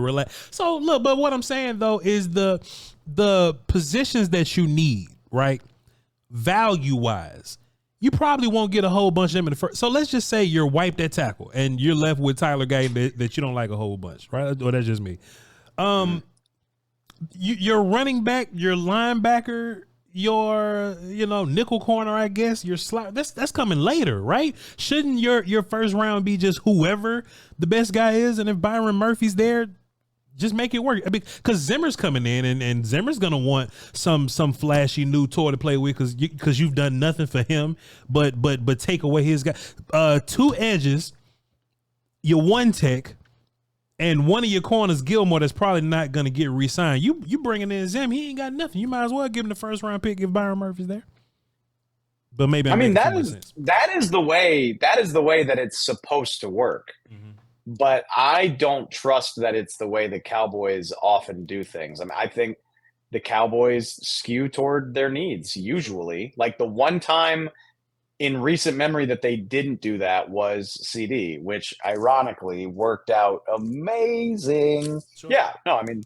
relax. So look, but what I'm saying though is the positions that you need, right? Value wise, you probably won't get a whole bunch of them in the first. So let's just say you're wiped at tackle and you're left with Tyler Gay that you don't like a whole bunch, right? Or that's just me. Your running back, your linebacker, your nickel corner, I guess, your slot. That's coming later, right? Shouldn't your first round be just whoever the best guy is, and if Byron Murphy's there, just make it work. I mean, because Zimmer's coming in, and Zimmer's gonna want some flashy new toy to play with, because you've done nothing for him, but take away his guy. 2 edges, your 1 tech, and one of your corners, Gilmore, that's probably not going to get re-signed. You bringing in Zim, he ain't got nothing. You might as well give him the first round pick if Byron Murphy's there. But maybe that is the way that it's supposed to work. Mm-hmm. But I don't trust that it's the way the Cowboys often do things. I mean, I think the Cowboys skew toward their needs usually. Like the one time in recent memory that they didn't do that was CD, which ironically worked out amazing. Sure. Yeah, no, I mean,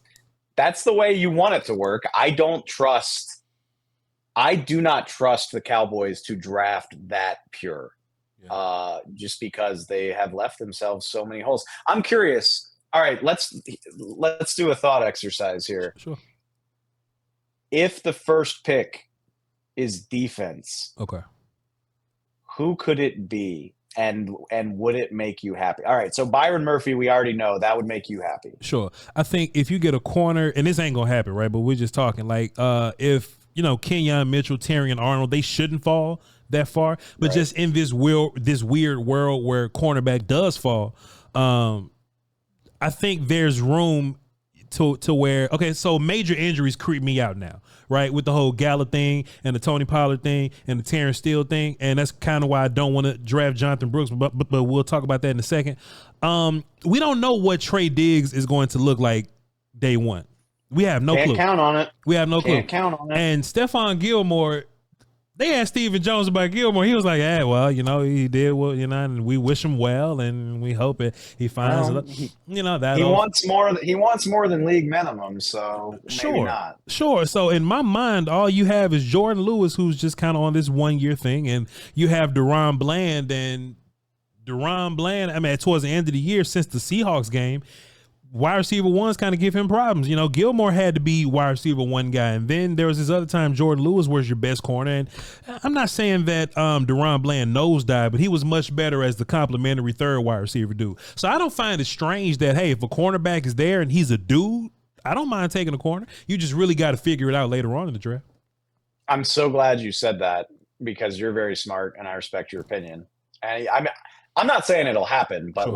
that's the way you want it to work. I do not trust the Cowboys to draft that pure, just because they have left themselves so many holes. I'm curious. All right, let's do a thought exercise here. Sure. If the first pick is defense, okay, who could it be, and would it make you happy? All right, so Byron Murphy, we already know that would make you happy. Sure. I think if you get a corner, and this ain't gonna happen, right? But we're just talking like if Kenyon Mitchell, Terrion Arnold, they shouldn't fall that far, but just in this weird world where cornerback does fall, I think there's room to where, okay, so major injuries creep me out now, right? With the whole Gala thing and the Tony Pollard thing and the Terrence Steele thing. And that's kind of why I don't want to draft Jonathan Brooks, but we'll talk about that in a second. We don't know what Trey Diggs is going to look like day one. We have no clue. Can't count on it. We have no clue. Can't count on it. And Stephon Gilmore, they asked Stephen Jones about Gilmore. He was like, "Yeah, well, he did well, and we wish him well, and we hope he finds that he wants more. He wants more than league minimum, so maybe not. Sure. So in my mind, all you have is Jordan Lewis, who's just kind of on this 1 year thing, and you have Deron Bland, I mean, towards the end of the year, since the Seahawks game, wide receiver ones kind of give him problems. Gilmore had to be wide receiver 1 guy. And then there was this other time Jordan Lewis was your best corner. And I'm not saying that Deron Bland nosedived, but he was much better as the complimentary third wide receiver dude. So I don't find it strange that, hey, if a cornerback is there and he's a dude, I don't mind taking a corner. You just really got to figure it out later on in the draft. I'm so glad you said that, because you're very smart and I respect your opinion. And I'm not saying it'll happen, but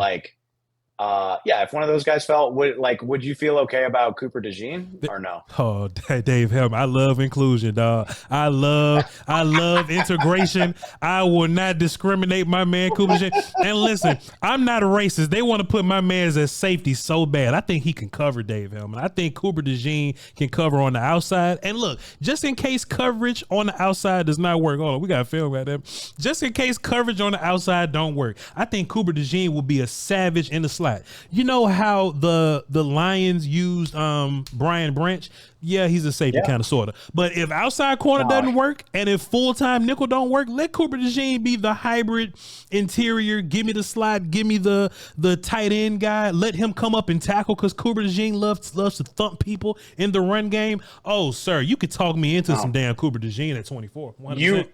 if one of those guys fell, would you feel okay about Cooper DeJean or no? Oh, Dave Helman, I love inclusion, dog. I love integration. I will not discriminate my man Cooper DeJean. And listen, I'm not a racist. They want to put my man as safety so bad. I think he can cover Dave Helman. I think Cooper DeJean can cover on the outside. And look, just in case coverage on the outside does not work, hold on, we got to film about that. Just in case coverage on the outside don't work, I think Cooper DeJean will be a savage in the slot. You know how the Lions used Brian Branch? Yeah, he's a safety kind of, sort of. But if outside corner doesn't work, and if full-time nickel don't work, let Cooper DeJean be the hybrid interior. Give me the slot. Give me the tight end guy. Let him come up and tackle, because Cooper DeJean loves to thump people in the run game. Oh, sir, you could talk me into some damn Cooper DeJean at 24. 100%.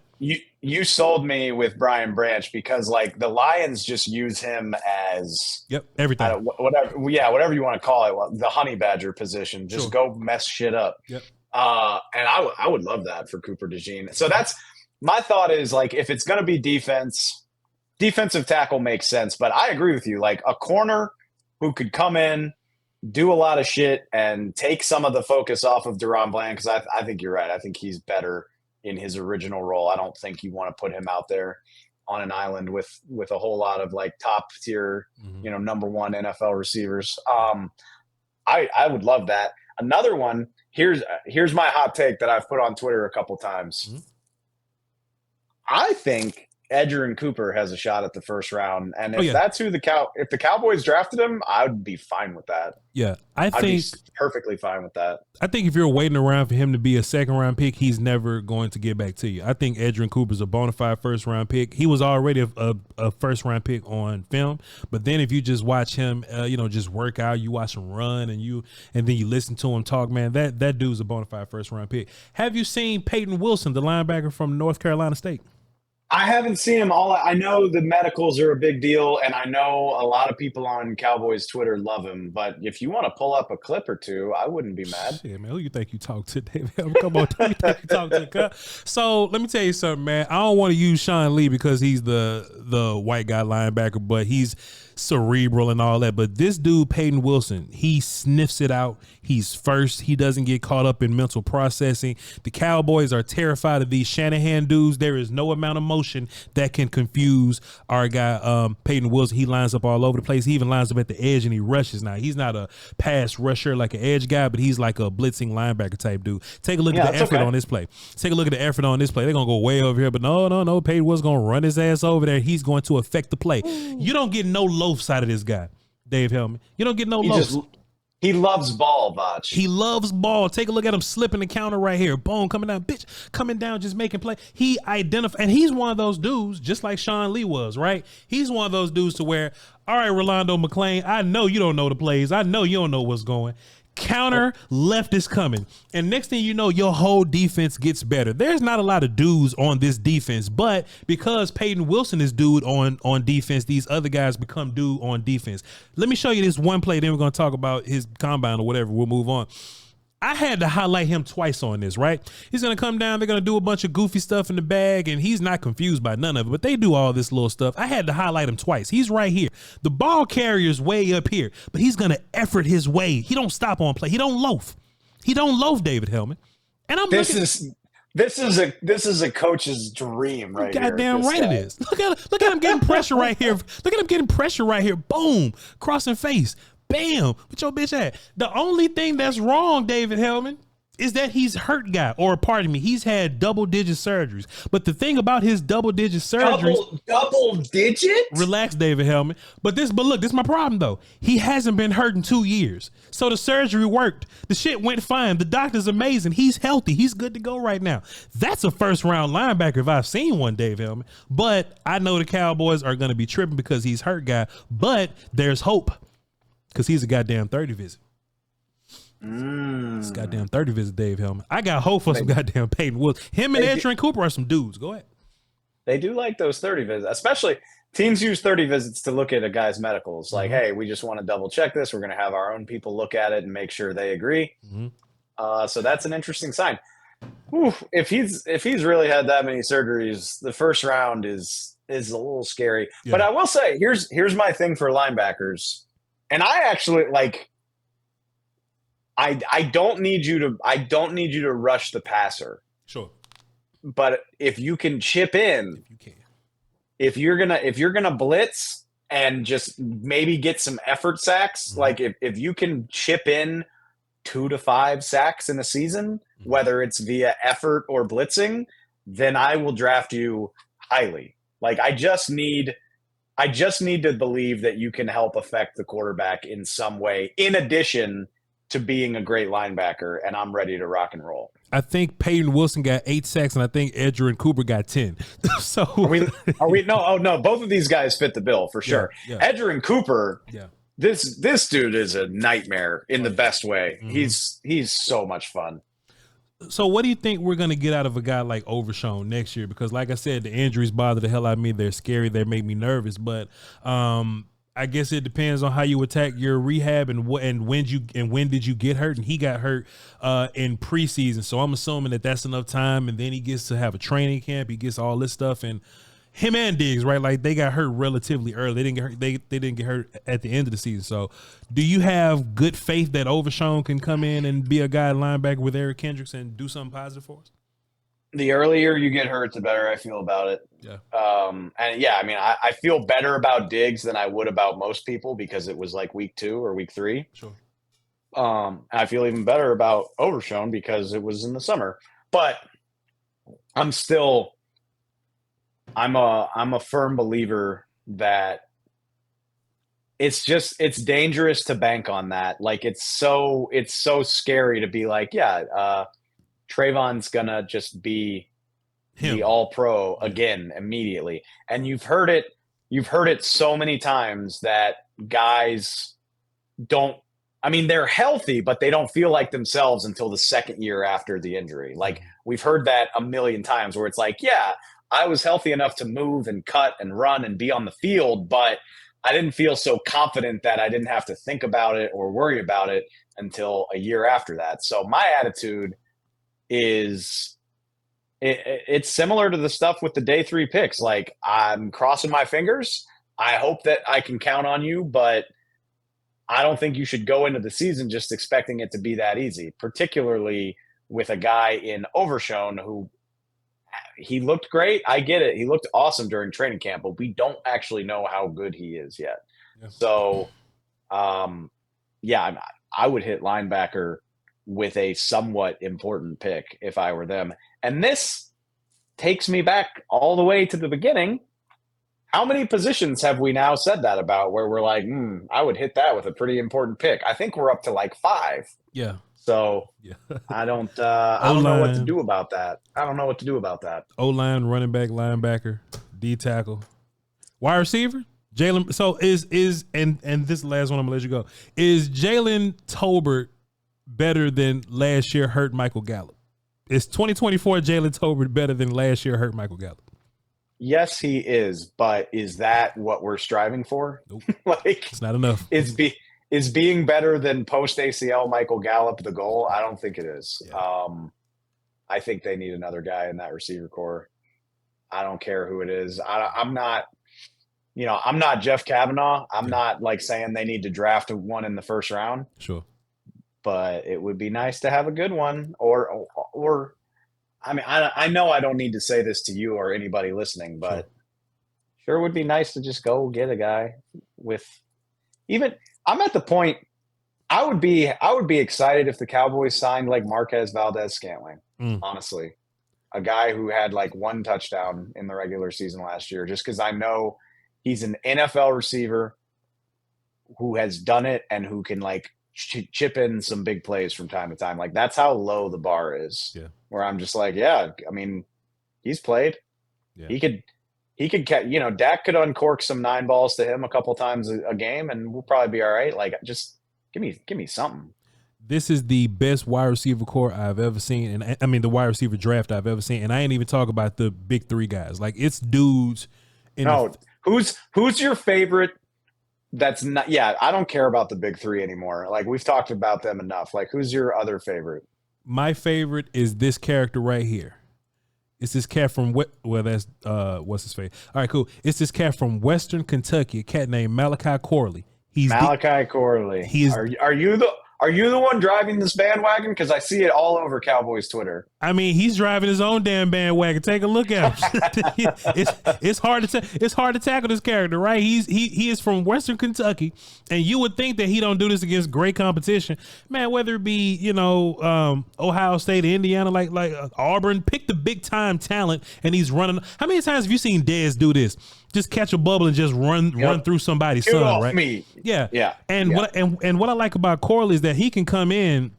You sold me with Brian Branch, because the Lions just use him as everything, whatever you want to call it, the honey badger position. Just go mess shit up. Yep. And I would love that for Cooper DeJean. So that's my thought is, if it's going to be defensive tackle makes sense. But I agree with you. A corner who could come in, do a lot of shit, and take some of the focus off of Deron Bland, because I think you're right. I think he's better in his original role. I don't think you want to put him out there on an island with a whole lot of top tier, number 1 NFL receivers. I would love that. Another one, here's my hot take that I've put on Twitter a couple times. Mm-hmm. I think Edgerrin Cooper has a shot at the first round, and if yeah. that's who if the Cowboys drafted him, I would be fine with that. Yeah, I'd be perfectly fine with that. I think if you're waiting around for him to be a second-round pick, he's never going to get back to you. I think Edgerrin Cooper's a bona fide first-round pick. He was already a first-round pick on film, but then if you just watch him, just work out, you watch him run, and then you listen to him talk, man, that dude's a bona fide first-round pick. Have you seen Peyton Wilson, the linebacker from North Carolina State? I haven't seen him. I know the medicals are a big deal, and I know a lot of people on Cowboys Twitter love him. But if you want to pull up a clip or two, I wouldn't be mad. Shit, man, who you think you talk to, Dave? Come on, who you think you talk to? So let me tell you something, man. I don't want to use Sean Lee because he's the white guy linebacker, but he's cerebral and all that. But this dude, Peyton Wilson, he sniffs it out. He's first. He doesn't get caught up in mental processing. The Cowboys are terrified of these Shanahan dudes. There is no amount of motion that can confuse our guy, Peyton Wilson. He lines up all over the place. He even lines up at the edge and he rushes. Now, he's not a pass rusher like an edge guy, but he's like a blitzing linebacker type dude. Take a look at the effort on this play. Take a look at the effort on this play. They're going to go way over here, but no. Peyton Wilson's going to run his ass over there. He's going to affect the play. You don't get no loafs out of this guy, Dave Helman. You don't get no loafs. He loves ball, Voch. He loves ball. Take a look at him slipping the counter right here. Boom, coming down, bitch, coming down, just making play. He identifies, and he's one of those dudes, just like Sean Lee was, right? He's one of those dudes to where, all right, Rolando McClain, I know you don't know the plays. I know you don't know what's going. Counter left is coming, and next thing you know, your whole defense gets better. There's not a lot of dudes on this defense, but because Peyton Wilson is dude on defense, these other guys become dude on defense. Let me show you this one play, then we're going to talk about his combine or whatever. We'll move on. I had to highlight him twice on this, right? He's going to come down. They're going to do a bunch of goofy stuff in the bag, and he's not confused by none of it, but they do all this little stuff. I had to highlight him twice. He's right here. The ball carrier's way up here, but he's going to effort his way. He don't stop on play. He don't loaf. He don't loaf, David Helman. And This is a coach's dream right here. Goddamn right it is. Look at him getting pressure right here. Look at him getting pressure right here. Boom. Crossing face. Bam! What your bitch at? The only thing that's wrong, David Helman, is that he's hurt guy, or pardon me, he's had double-digit surgeries. But the thing about his double-digit surgeries, double digit? Relax, David Helman. But look, this is my problem though. He hasn't been hurt in 2 years, so the surgery worked. The shit went fine. The doctor's amazing. He's healthy. He's good to go right now. That's a first-round linebacker if I've seen one, Dave Helman. But I know the Cowboys are going to be tripping because he's hurt guy. But there's hope. Because he's a goddamn 30 visit. It's goddamn 30 visit, Dave Helman. I got hope for some goddamn Peyton Wilson. Him and Edgerrin Cooper are some dudes. Go ahead. They do like those 30 visits, especially teams use 30 visits to look at a guy's medicals. Like, hey, we just want to double check this. We're going to have our own people look at it and make sure they agree. So that's an interesting sign. Whew, if he's really had that many surgeries, the first round is a little scary. Yeah. But I will say, here's my thing for linebackers. And I actually I don't need you to rush the passer. Sure. But if you can chip in, if you're gonna blitz and just maybe get some effort sacks, like if you can chip in 2 to 5 sacks in a season, whether it's via effort or blitzing, then I will draft you highly. Like I just need to believe that you can help affect the quarterback in some way, in addition to being a great linebacker, and I'm ready to rock and roll. I think Peyton Wilson got 8 sacks, and I think Edgerrin Cooper got 10. So are we? No, oh no, both of these guys fit the bill for sure. Yeah. Edgerrin Cooper, this dude is a nightmare in the best way. He's so much fun. So what do you think we're going to get out of a guy like Overshown next year? Because like I said, the injuries bother the hell out of me. They're scary. They make me nervous. But I guess it depends on how you attack your rehab and when did you get hurt? And he got hurt in preseason. So I'm assuming that that's enough time. And then he gets to have a training camp. He gets all this stuff. And him and Diggs, right? Like they got hurt relatively early. They didn't get hurt. They didn't get hurt at the end of the season. So, do you have good faith that Overshown can come in and be a guy linebacker with Eric Kendricks and do something positive for us? The earlier you get hurt, the better I feel about it. Yeah. And yeah, I mean, I feel better about Diggs than I would about most people because it was like week 2 or week 3. Sure. I feel even better about Overshown because it was in the summer. But I'm still I'm a firm believer that it's dangerous to bank on that. Like it's so scary to be like, Trayvon's gonna just be the all pro again immediately. And you've heard it so many times that guys don't, I mean, they're healthy, but they don't feel like themselves until the second year after the injury. Like we've heard that a million times where it's like, yeah, I was healthy enough to move and cut and run and be on the field, but I didn't feel so confident that I didn't have to think about it or worry about it until a year after that. So my attitude is it's similar to the stuff with the day 3 picks. Like I'm crossing my fingers. I hope that I can count on you, but I don't think you should go into the season just expecting it to be that easy, particularly with a guy in Overshown who he looked great. I get it. He looked awesome during training camp, but we don't actually know how good he is yet. Yeah. So, I would hit linebacker with a somewhat important pick if I were them. And this takes me back all the way to the beginning. How many positions have we now said that about where we're like, I would hit that with a pretty important pick? I think we're up to like 5. Yeah. So I don't know what to do about that. O-line, running back, linebacker, D tackle, wide receiver, Jalen. So and this last one I'm gonna let you go. Is Jalen Tolbert better than last year hurt Michael Gallup? Is 2024 Jalen Tolbert better than last year hurt Michael Gallup? Yes, he is, but is that what we're striving for? Nope. Like it's not enough. Is being better than post ACL Michael Gallup the goal? I don't think it is. Yeah. I think they need another guy in that receiver core. I don't care who it is. I'm not Jeff Kavanaugh. I'm not like saying they need to draft one in the first round. Sure. But it would be nice to have a good one or I mean, I know I don't need to say this to you or anybody listening, but sure would be nice to just go get a guy with even – I'm at the point I would be excited if the Cowboys signed like Marquez Valdez-Scantling, honestly. A guy who had like 1 touchdown in the regular season last year just because I know he's an NFL receiver who has done it and who can like chip in some big plays from time to time. Like that's how low the bar is. Yeah. Where I'm just like, I mean, he's played. Yeah. He could, Dak could uncork some 9 balls to him a couple times a game, and we'll probably be all right. Like, just give me something. This is the best wide receiver core I've ever seen, and I mean the wide receiver draft I've ever seen. And I ain't even talk about the big 3 guys. Like it's dudes. Who's your favorite? That's not. Yeah, I don't care about the big 3 anymore. Like we've talked about them enough. Like who's your other favorite? My favorite is this character right here. It's this cat from that's what's his face? All right, cool. It's this cat from Western Kentucky, a cat named Malachi Corley. Corley. Are you the one driving this bandwagon? Because I see it all over Cowboys Twitter. I mean, he's driving his own damn bandwagon. Take a look at him. It's hard to tackle this character, right? He is from Western Kentucky, and you would think that he don't do this against great competition, man. Whether it be Ohio State, Indiana, like Auburn, pick the big time talent, and he's running. How many times have you seen Dez do this? Just catch a bubble and just run through somebody's son, right? Me. Yeah. And what I like about Corley is that he can come in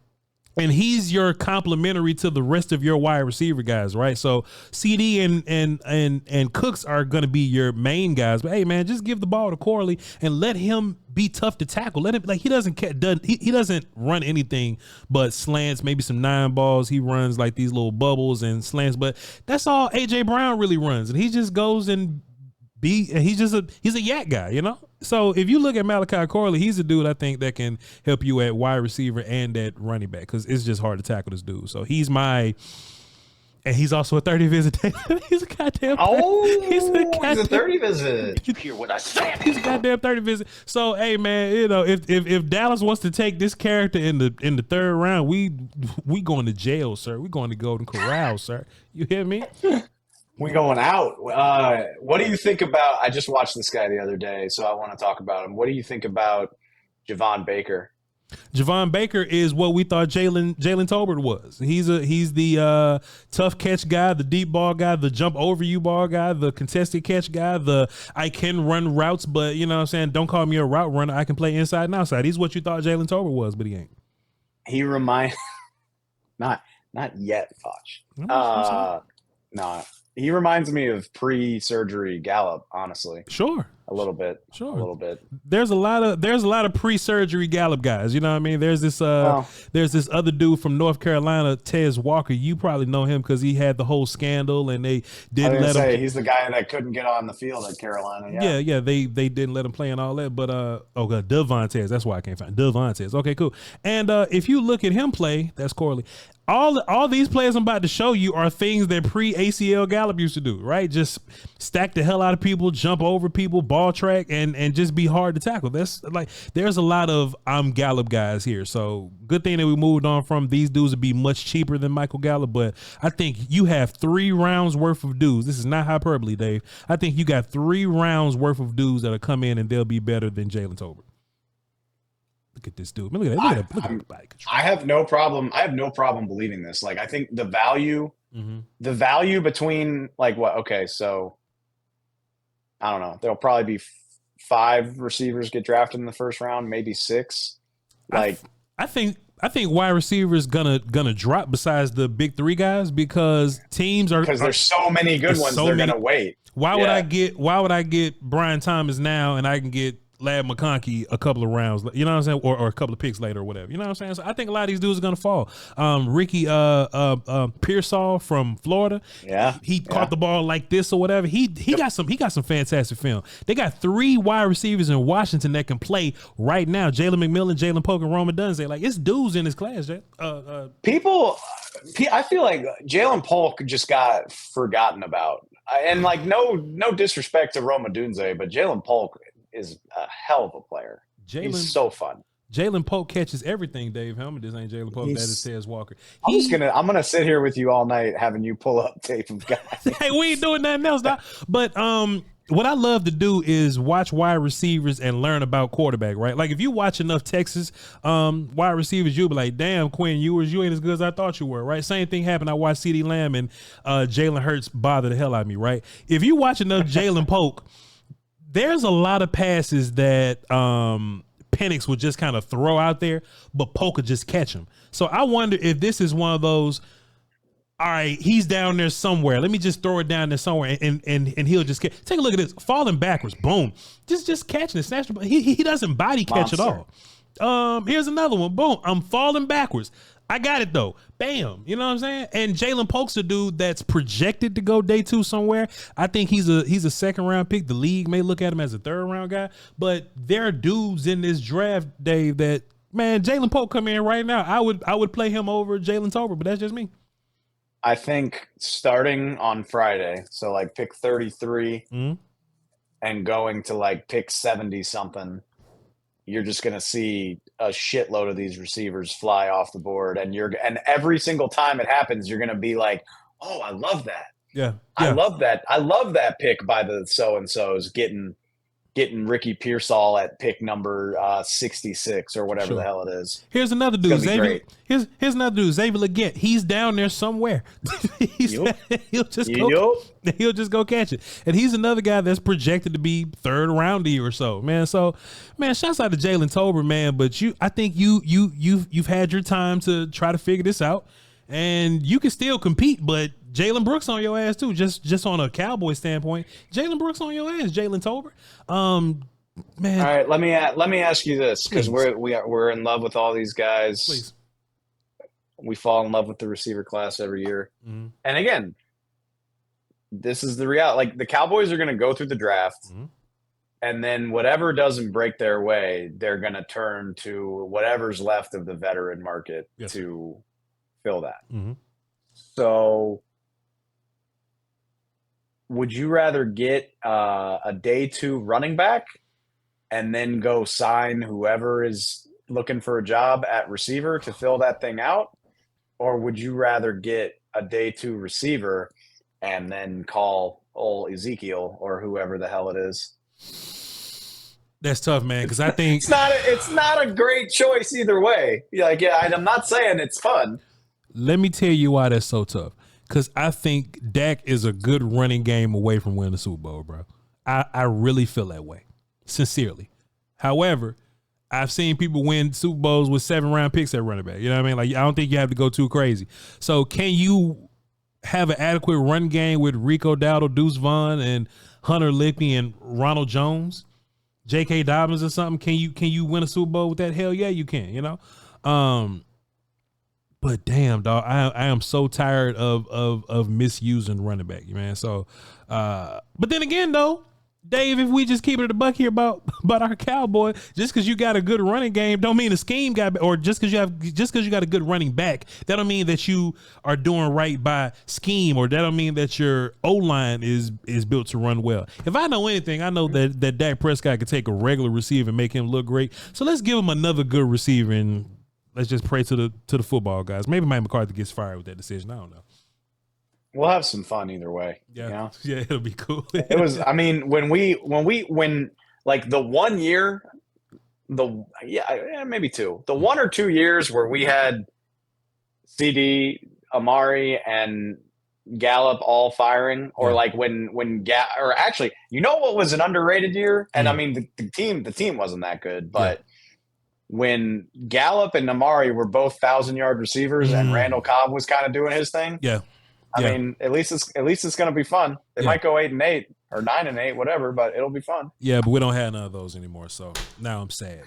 and he's your complementary to the rest of your wide receiver guys, right? So CD and Cooks are going to be your main guys, but hey man, just give the ball to Corley and let him be tough to tackle. Let him he doesn't run anything but slants, maybe some 9 balls. He runs like these little bubbles and slants, but that's all AJ Brown really runs, and he just goes and he's a yak guy, So if you look at Malachi Corley, he's a dude I think that can help you at wide receiver and at running back because it's just hard to tackle this dude. So he's he's also a 30 visit. He's a goddamn. He's a 30 visit. Did you hear what I said? He's a goddamn 30 visit. So hey man, if Dallas wants to take this character in the 3rd round, we going to jail, sir. We going to Golden Corral, sir. You hear me? We going out. What do you think about? I just watched this guy the other day, so I want to talk about him. What do you think about Javon Baker? Javon Baker is what we thought Jalen Tolbert was. He's the tough catch guy, the deep ball guy, the jump over you ball guy, the contested catch guy, the I can run routes, but you know what I'm saying, don't call me a route runner. I can play inside and outside. He's what you thought Jalen Tolbert was, but he ain't. He reminds not yet, Voch. No. He reminds me of pre-surgery Gallup, honestly. Sure. A little bit. Sure. A little bit. There's a lot of pre-surgery Gallup guys. You know what I mean? There's this other dude from North Carolina, Tez Walker. You probably know him because he had the whole scandal and they didn't let him. He's the guy that couldn't get on the field at Carolina. Yeah. They didn't let him play and all that. But Devontae, that's why I can't find Devontae. Okay, cool. And if you look at him play, that's Corley. All these players I'm about to show you are things that pre-ACL Gallup used to do, right? Just stack the hell out of people, jump over people, ball track, and just be hard to tackle. That's like, there's a lot of I'm Gallup guys here. So good thing that we moved on from these dudes to be much cheaper than Michael Gallup. But I think you have 3 rounds worth of dudes. This is not hyperbole, Dave. I think you got 3 rounds worth of dudes that'll come in and they'll be better than Jalen Tolbert. Look at this dude. Look at that body control. I have no problem believing this. Like, I think the value between like what? Okay, so I don't know. There'll probably be 5 receivers get drafted in the first round, maybe 6. Like, I think wide receivers gonna drop besides the big 3 guys because there's so many good ones. They're gonna wait. Why would I get Brian Thomas now and I can get Lad McConkey a couple of rounds, you know what I'm saying, or a couple of picks later or whatever, you know what I'm saying? So I think a lot of these dudes are gonna fall. Ricky Pearsall from Florida, he caught the ball like this or whatever. He got some fantastic film. They got 3 wide receivers in Washington that can play right now. Jalen McMillan, Jalen Polk, and Roman Dunze. Like, it's dudes in this class, Jay. I feel like Jalen Polk just got forgotten about, and like no disrespect to Roma Dunze, but Jalen Polk is a hell of a player. He's so fun. Jalen Polk catches everything, Dave Helman. This ain't Jalen Polk. That is Tez Walker. I'm gonna sit here with you all night having you pull up tape of guys. Hey, we ain't doing nothing else, dog. But what I love to do is watch wide receivers and learn about quarterback, right? Like, if you watch enough Texas wide receivers, you'll be like, damn, Quinn Ewers, you ain't as good as I thought you were, right? Same thing happened. I watched CeeDee Lamb and Jalen Hurts bother the hell out of me, right? If you watch enough Jalen Polk, there's a lot of passes that Penix would just kind of throw out there, but Polk would just catch him. So I wonder if this is one of those, all right, he's down there somewhere. Let me just throw it down there somewhere, and he'll just take a look at this. Falling backwards, boom. Just catching it. Snatch the, he doesn't body catch at all. Here's another one. Boom. I'm falling backwards. I got it though. Bam. You know what I'm saying? And Jalen Polk's a dude that's projected to go day 2 somewhere. I think he's a second round pick. The league may look at him as a 3rd round guy, but there are dudes in this draft, Dave, that, man, Jalen Polk come in right now. I would play him over Jalen Tolbert, but that's just me. I think starting on Friday, so like pick 33 and going to like pick 70 something, you're just going to see a shitload of these receivers fly off the board. And every single time it happens, you're going to be like, oh, I love that. Yeah. I love that. I love that pick by the so-and-sos getting Ricky Pearsall at pick number 66 or whatever the hell it is. Here's another dude, Xavier. Here's another dude, Xavier Legette. He's down there somewhere. He'll just go catch it. And he's another guy that's projected to be 3rd roundy or so, man. So, man, shouts out to Jalen Tolbert, man. But I think you've had your time to try to figure this out, and you can still compete, but Jalen Brooks on your ass too, just on a Cowboy standpoint. Jalen Brooks on your ass, Jalen Tolbert. Man. All right, let me ask you this, because we're in love with all these guys. Please. We fall in love with the receiver class every year. Mm-hmm. And again, this is the reality. Like, the Cowboys are going to go through the draft, and then whatever doesn't break their way, they're going to turn to whatever's left of the veteran market to fill that. Mm-hmm. So would you rather get a day 2 running back and then go sign whoever is looking for a job at receiver to fill that thing out? Or would you rather get a day 2 receiver and then call old Ezekiel or whoever the hell it is? That's tough, man, because I think it's not a great choice either way. Like, yeah, I'm not saying it's fun. Let me tell you why that's so tough. Because I think Dak is a good running game away from winning the Super Bowl, bro. I really feel that way, sincerely. However, I've seen people win Super Bowls with 7-round picks at running back. You know what I mean? Like, I don't think you have to go too crazy. So can you have an adequate run game with Rico Dowdle, Deuce Vaughn, and Hunter Lippy and Ronald Jones, J.K. Dobbins or something? Can you win a Super Bowl with that? Hell yeah, you can, you know? But damn, dog, I am so tired of misusing running back, man. So, but then again, though, Dave, if we just keep it a buck here about our Cowboy, just because you got a good running game, don't mean the scheme got, or just because you got a good running back, that don't mean that you are doing right by scheme, or that don't mean that your O-line is built to run well. If I know anything, I know that Dak Prescott could take a regular receiver and make him look great. So let's give him another good receiver and let's just pray to the football guys. Maybe Mike McCarthy gets fired with that decision. I don't know. We'll have some fun either way. Yeah, you know? Yeah, it'll be cool. It was. I mean, when like the 1 year, maybe two, the 1 or 2 years where we had CD, Amari, and Gallup all firing, or like or actually, you know what was an underrated year? And I mean, the team wasn't that good, but. When Gallup and Amari were both 1,000-yard receivers and Randall Cobb was kind of doing his thing. Yeah. I mean, at least it's going to be fun. They might go 8-8 or 9-8, whatever, but it'll be fun. Yeah, but we don't have none of those anymore, so now I'm sad.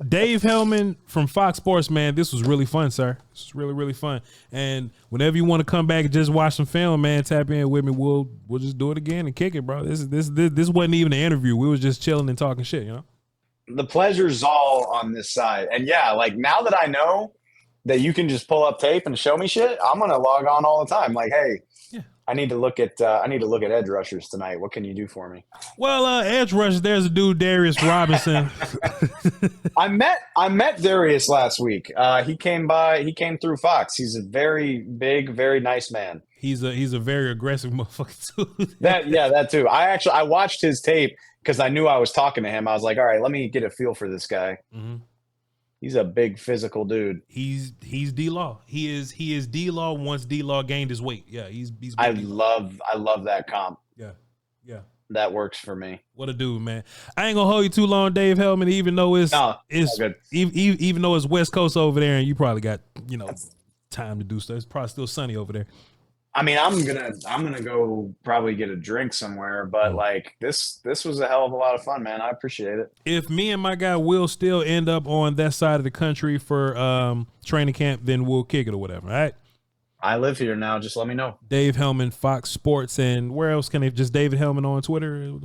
Dave Helman from Fox Sports, man, this was really fun, sir. This was really, really fun. And whenever you want to come back and just watch some film, man, tap in with me. We'll just do it again and kick it, bro. This wasn't even an interview. We was just chilling and talking shit, you know? The pleasure's all on this side. And yeah, like now that I know that you can just pull up tape and show me shit, I'm going to log on all the time. Like, hey, I need to look at edge rushers tonight. What can you do for me? Well, edge rushers, there's a dude, Darius Robinson. I met Darius last week. He came through Fox. He's a very big, very nice man. He's a very aggressive motherfucker too. that too. I watched his tape because I knew I was talking to him. I was like, all right, let me get a feel for this guy. Mm-hmm. He's a big physical dude. He's D-Law. He is D-Law once D-Law gained his weight. Yeah, he's big. I love that comp. Yeah. That works for me. What a dude, man. I ain't gonna hold you too long, Dave Helman, even though it's even though it's West Coast over there and you probably got, time to do stuff. It's probably still sunny over there. I mean, I'm gonna go probably get a drink somewhere, but like this was a hell of a lot of fun, man. I appreciate it. If me and my guy Will still end up on that side of the country for training camp, then we'll kick it or whatever. All right. I live here now. Just let me know. Dave Helman, Fox Sports, and where else can they? Just David Helman on Twitter.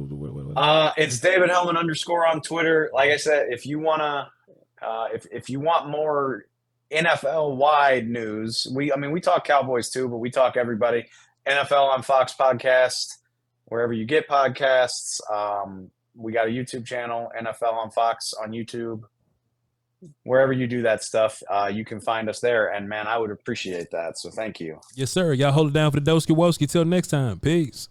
It's David Helman _ on Twitter. Like I said, if you wanna, if you want more NFL wide news, we talk Cowboys too, but we talk everybody. NFL on Fox podcast, wherever you get podcasts. We got a YouTube channel, NFL on Fox on YouTube. Wherever you do that stuff, you can find us there. And man, I would appreciate that. So thank you. Yes, sir. Y'all hold it down for the Doski Woski. Till next time. Peace.